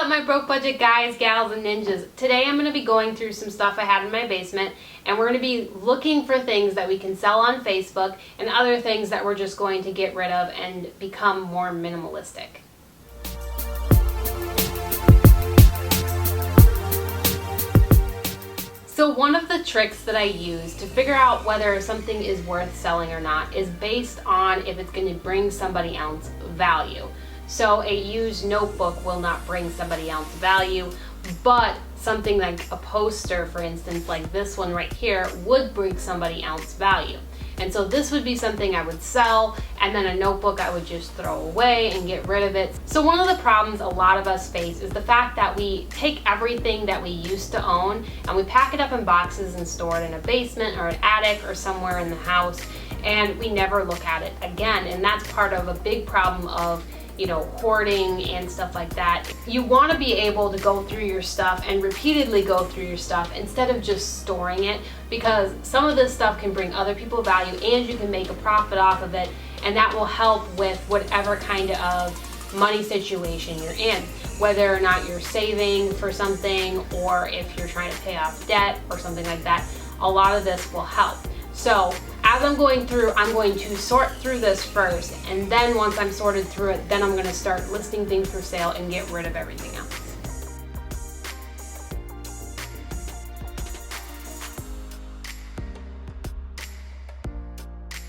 up, my broke budget guys, gals, and ninjas? Today I'm going to be going through some stuff I had in my basement, and we're going to be looking for things that we can sell on Facebook and other things that we're just going to get rid of and become more minimalistic. So one of the tricks that I use to figure out whether something is worth selling or not is based on if it's going to bring somebody else value. So a used notebook will not bring somebody else value, but something like a poster, for instance, like this one right here, would bring somebody else value. And so this would be something I would sell, and then a notebook I would just throw away and get rid of it. So one of the problems a lot of us face is the fact that we take everything that we used to own and we pack it up in boxes and store it in a basement or an attic or somewhere in the house, and we never look at it again. And that's part of a big problem of hoarding and stuff like that. You want to be able to go through your stuff and repeatedly go through your stuff instead of just storing it, because some of this stuff can bring other people value and you can make a profit off of it, and that will help with whatever kind of money situation you're in, whether or not you're saving for something or if you're trying to pay off debt or something like that. A lot of this will help. So as I'm going through, I'm going to sort through this first, and then once I'm sorted through it, then I'm going to start listing things for sale and get rid of everything else.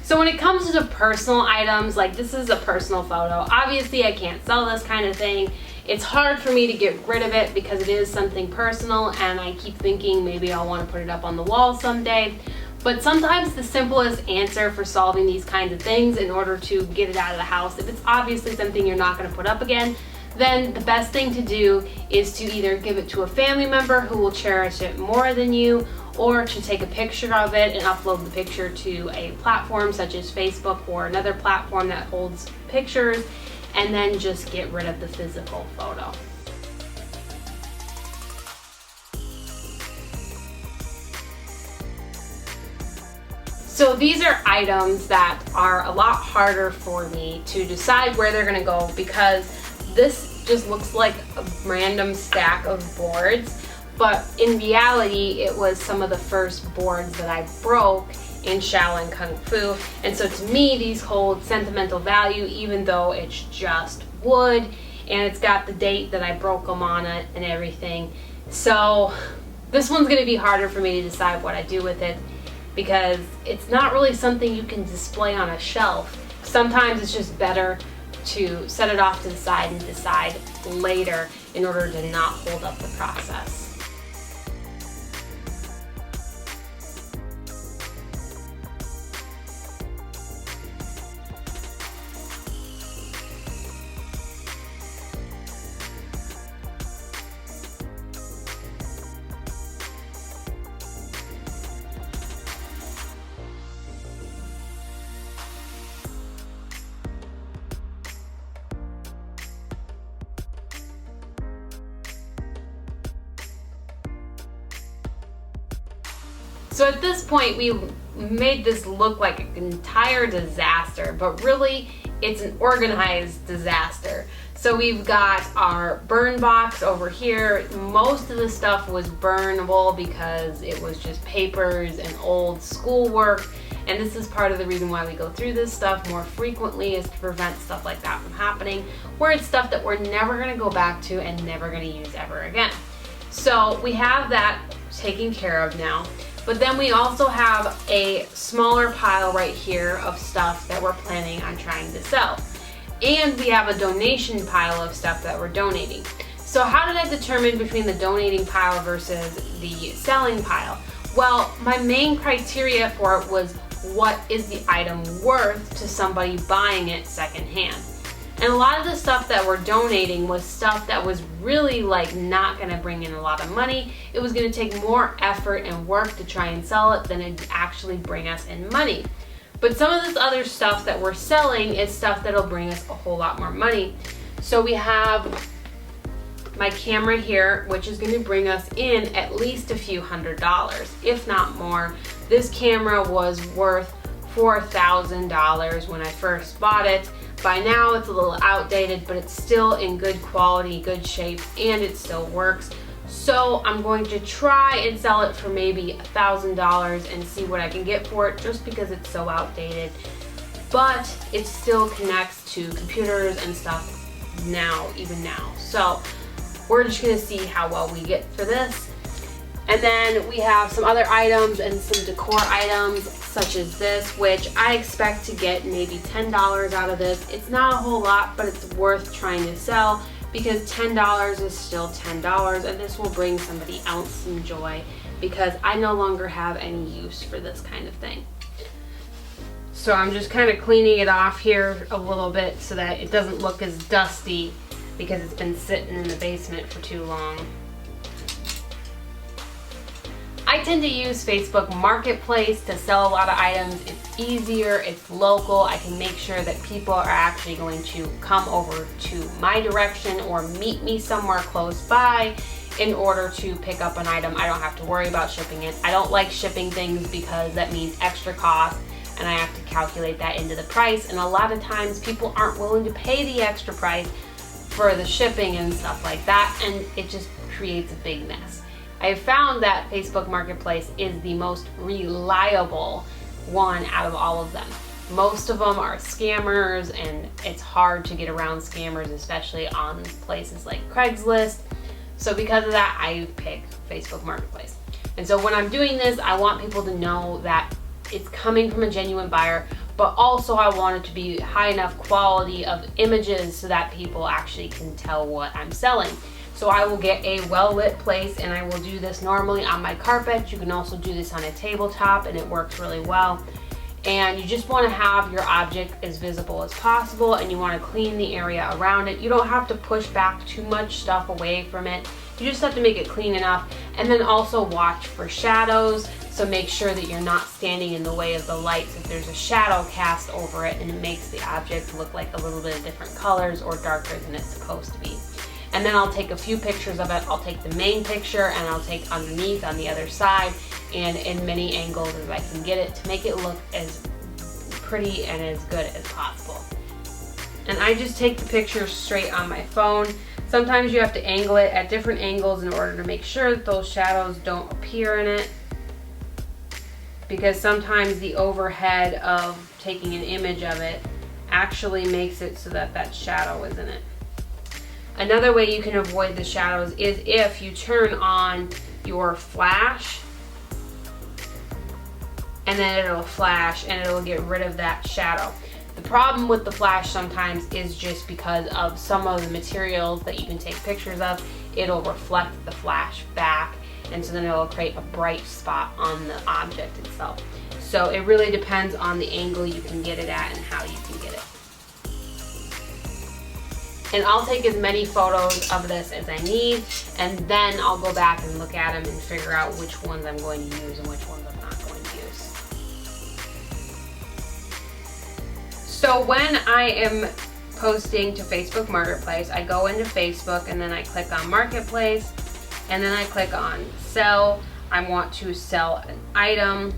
So when it comes to personal items, like this is a personal photo, obviously I can't sell this kind of thing. It's hard for me to get rid of it because it is something personal, and I keep thinking maybe I'll want to put it up on the wall someday. But sometimes the simplest answer for solving these kinds of things in order to get it out of the house, if it's obviously something you're not going to put up again, then the best thing to do is to either give it to a family member who will cherish it more than you, or to take a picture of it and upload the picture to a platform such as Facebook or another platform that holds pictures, and then just get rid of the physical photo. So these are items that are a lot harder for me to decide where they're gonna go, because this just looks like a random stack of boards, but in reality it was some of the first boards that I broke in Shaolin Kung Fu, and so to me these hold sentimental value even though it's just wood and it's got the date that I broke them on it and everything. So this one's gonna be harder for me to decide what I do with it, because it's not really something you can display on a shelf. Sometimes it's just better to set it off to the side and decide later in order to not hold up the process. So at this point, we made this look like an entire disaster, but really it's an organized disaster. So we've got our burn box over here. Most of the stuff was burnable because it was just papers and old schoolwork. And this is part of the reason why we go through this stuff more frequently, is to prevent stuff like that from happening, where it's stuff that we're never gonna go back to and never gonna use ever again. So we have that taken care of now. But then we also have a smaller pile right here of stuff that we're planning on trying to sell. And we have a donation pile of stuff that we're donating. So how did I determine between the donating pile versus the selling pile? Well, my main criteria for it was, what is the item worth to somebody buying it secondhand? And a lot of the stuff that we're donating was stuff that was really not gonna bring in a lot of money. It was gonna take more effort and work to try and sell it than it'd actually bring us in money. But some of this other stuff that we're selling is stuff that'll bring us a whole lot more money. So we have my camera here, which is gonna bring us in at least a few $100s, if not more. This camera was worth $4,000 when I first bought it, by now it's a little outdated, but it's still in good quality, good shape, and it still works. So I'm going to try and sell it for maybe $1,000 and see what I can get for it, just because it's so outdated. But it still connects to computers and stuff now, even now. So we're just gonna see how well we get for this. And then we have some other items and some decor items such as this, which I expect to get maybe $10 out of this. It's not a whole lot, but it's worth trying to sell, because $10 is still $10, and this will bring somebody else some joy, because I no longer have any use for this kind of thing. So I'm just kind of cleaning it off here a little bit so that it doesn't look as dusty, because it's been sitting in the basement for too long. I tend to use Facebook Marketplace to sell a lot of items. It's easier, it's local. I can make sure that people are actually going to come over to my direction or meet me somewhere close by in order to pick up an item. I don't have to worry about shipping it. I don't like shipping things because that means extra cost, and I have to calculate that into the price. And a lot of times people aren't willing to pay the extra price for the shipping and stuff like that, and it just creates a big mess. I have found that Facebook Marketplace is the most reliable one out of all of them. Most of them are scammers, and it's hard to get around scammers, especially on places like Craigslist. So because of that, I pick Facebook Marketplace. And so when I'm doing this, I want people to know that it's coming from a genuine buyer, but also I want it to be high enough quality of images so that people actually can tell what I'm selling. So I will get a well-lit place, and I will do this normally on my carpet. You can also do this on a tabletop, and it works really well. And you just want to have your object as visible as possible, and you want to clean the area around it. You don't have to push back too much stuff away from it. You just have to make it clean enough. And then also watch for shadows. So make sure that you're not standing in the way of the lights if there's a shadow cast over it, and it makes the object look like a little bit of different colors or darker than it's supposed to be. And then I'll take a few pictures of it. I'll take the main picture, and I'll take underneath on the other side, and in many angles as I can get it, to make it look as pretty and as good as possible. And I just take the picture straight on my phone. Sometimes you have to angle it at different angles in order to make sure that those shadows don't appear in it, because sometimes the overhead of taking an image of it actually makes it so that that shadow is in it. Another way you can avoid the shadows is if you turn on your flash, and then it'll flash and it'll get rid of that shadow. The problem with the flash sometimes is just because of some of the materials that you can take pictures of, it'll reflect the flash back, and so then it'll create a bright spot on the object itself. So it really depends on the angle you can get it at and how you can get it. And I'll take as many photos of this as I need, and then I'll go back and look at them and figure out which ones I'm going to use and which ones I'm not going to use. So when I am posting to Facebook Marketplace, I go into Facebook, and then I click on Marketplace, and then I click on Sell. I want to sell an item.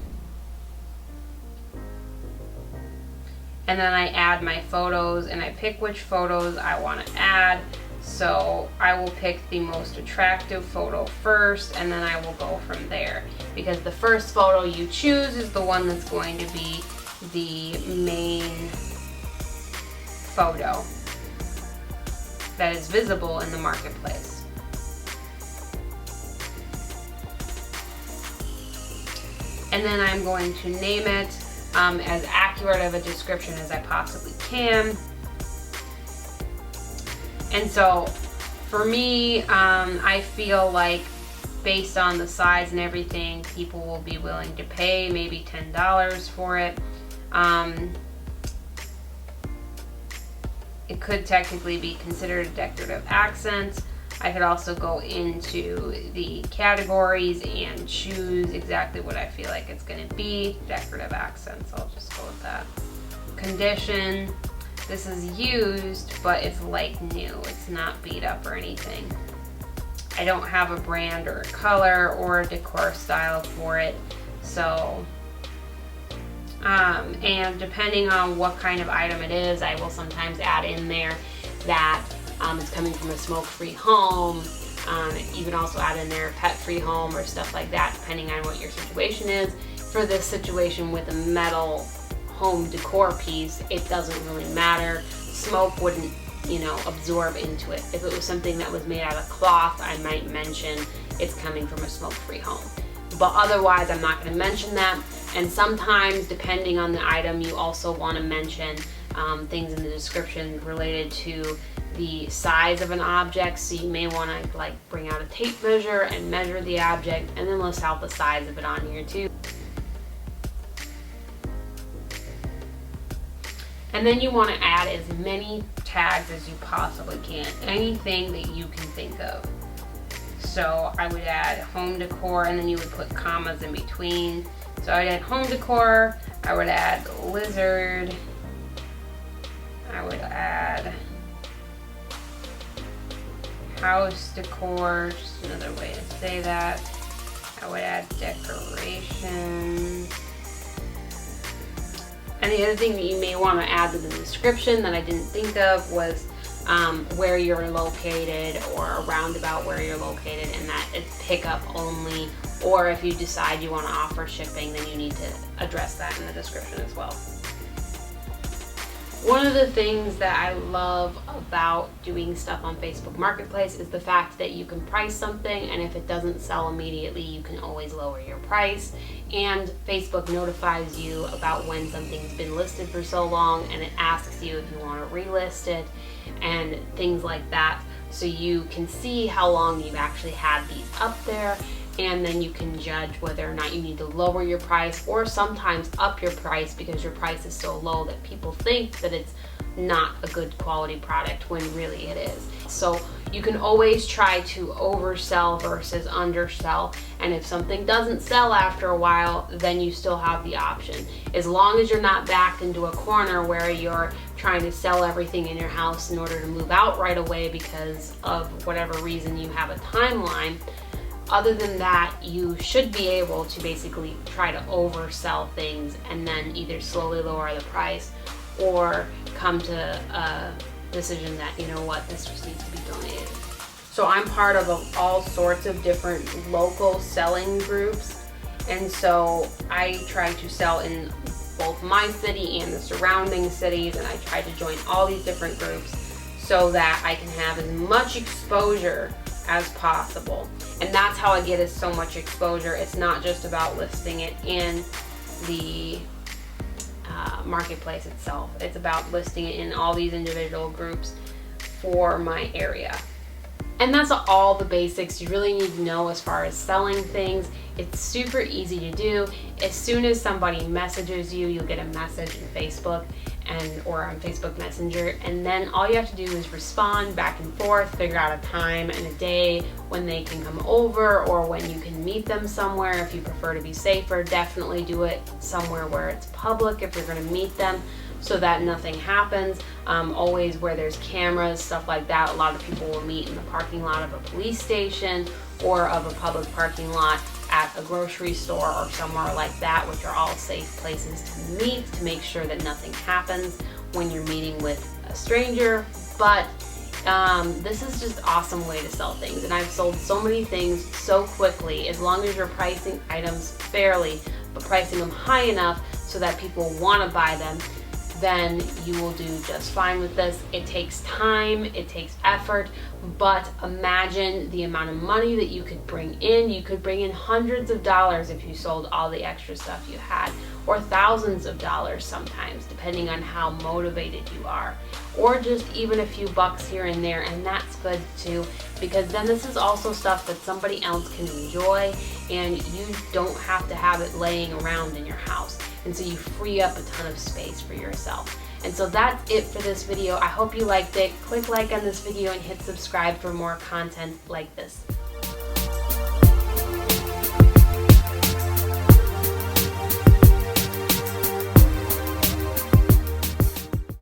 And then I add my photos, and I pick which photos I want to add. So I will pick the most attractive photo first, and then I will go from there. Because the first photo you choose is the one that's going to be the main photo that is visible in the marketplace. And then I'm going to name it as accurate of a description as I possibly can. And so for me, I feel like based on the size and everything, people will be willing to pay maybe $10 for it. It could technically be considered a decorative accent. I could also go into the categories and choose exactly what I feel like it's going to be. Decorative accents, I'll just go with that. Condition, this is used, but it's like new. It's not beat up or anything. I don't have a brand or a color or a decor style for it, so And depending on what kind of item it is, I will sometimes add in there that it's coming from a smoke-free home. You can also add in there pet-free home or stuff like that, depending on what your situation is. For this situation with a metal home decor piece, it doesn't really matter. Smoke wouldn't, absorb into it. If it was something that was made out of cloth, I might mention it's coming from a smoke-free home. But otherwise, I'm not going to mention that. And sometimes, depending on the item, you also want to mention things in the description related to the size of an object. So you may want to bring out a tape measure and measure the object, and then list out the size of it on here too. And then you want to add as many tags as you possibly can, anything that you can think of. So I would add home decor, and then you would put commas in between. So I would add home decor, I would add lizard, I would add house decor, just another way to say that. I would add decoration. And the other thing that you may want to add to the description that I didn't think of was where you're located, or around about where you're located, and that it's pickup only, or if you decide you want to offer shipping, then you need to address that in the description as well. One of the things that I love about doing stuff on Facebook Marketplace is the fact that you can price something, and if it doesn't sell immediately, you can always lower your price. And Facebook notifies you about when something's been listed for so long, and it asks you if you want to relist it and things like that. So you can see how long you've actually had these up there, and then you can judge whether or not you need to lower your price, or sometimes up your price because your price is so low that people think that it's not a good quality product when really it is. So you can always try to oversell versus undersell, and if something doesn't sell after a while, then you still have the option. As long as you're not backed into a corner where you're trying to sell everything in your house in order to move out right away because of whatever reason you have a timeline. Other than that, you should be able to basically try to oversell things and then either slowly lower the price or come to a decision that, you know what, this just needs to be donated. So I'm part of all sorts of different local selling groups, and so I try to sell in both my city and the surrounding cities, and I try to join all these different groups so that I can have as much exposure as possible. And that's how I get so much exposure. It's not just about listing it in the marketplace itself. It's about listing it in all these individual groups for my area. And that's all the basics you really need to know as far as selling things. It's super easy to do. As soon as somebody messages you, you'll get a message in Facebook or on Facebook Messenger, and then all you have to do is respond back and forth, figure out a time and a day when they can come over or when you can meet them somewhere. If you prefer to be safer, definitely do it somewhere where it's public if you're going to meet them, so that nothing happens. Always where there's cameras, stuff like that. A lot of people will meet in the parking lot of a police station or of a public parking lot at a grocery store or somewhere like that, which are all safe places to meet, to make sure that nothing happens when you're meeting with a stranger. But this is just an awesome way to sell things, and I've sold so many things so quickly. As long as you're pricing items fairly, but pricing them high enough so that people want to buy them, then you will do just fine with this. It takes time, it takes effort, but imagine the amount of money that you could bring in. You could bring in hundreds of dollars if you sold all the extra stuff you had, or thousands of dollars sometimes, depending on how motivated you are, or just even a few bucks here and there, and that's good too, because then this is also stuff that somebody else can enjoy, and you don't have to have it laying around in your house. And so you free up a ton of space for yourself. And so that's it for this video. I hope you liked it. Click like on this video and hit subscribe for more content like this.